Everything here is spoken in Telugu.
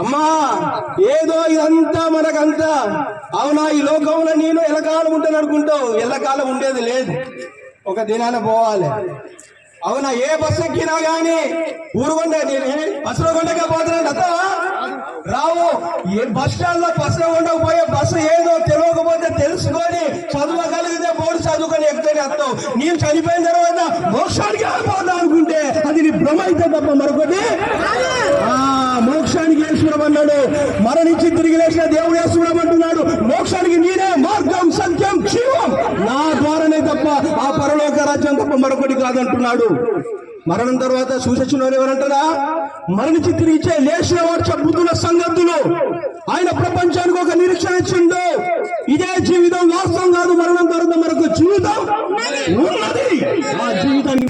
అమ్మా ఏదో ఇదంతా మనకంతా అవునా? ఈ లోకంలో నేను ఎల్లకాలం ఉంటాను అనుకుంటావు, ఎల్లకాలం ఉండేది లేదు, ఒక దినాన పోవాలి. అవునా? ఏ బస్సు ఎక్కినా గానీ ఊరుకొండ బస్సులో కొండగా పోతున్నాడు అత్త రావు. ఏ బస్ స్టాండ్ లో బస్సులో ఉండకపోయే బస్సు ఏదో తెలియకపోతే తెలుసుకొని చదవగలిగితే బోర్డు చదువుకొని ఎక్కితేనే అత్తావు. నేను చనిపోయిన తర్వాత మోక్షానికి వెళ్ళిపోతావు అనుకుంటే అది నీ భ్రమ అయితే తప్ప మరొకటి. మోక్షానికి యేసురం అన్నాడు, మరణించి తిరిగి లేచిన దేవుడు యేసురం అంటున్నాడు. మోక్షానికి నేనే మార్గం, సత్యం, జీవం, నా ద్వారానే తప్ప ఆ పరలోక రాజ్యం తప్ప మరొకటి కాదంటున్నాడు. మరణం తర్వాత సూచించిన ఎవరంటారా? మరణించి తిరిగిచ్చే లేచిన వాడు బుద్ధుల సంగతులు ఆయన ప్రపంచానికి ఒక నిరీక్షణ ఇచ్చిండు. ఇదే జీవితం వాస్తవం కాదు, మరణం తర్వాత మరొక జీవితం ఉన్నది. ఆ జీవితాన్ని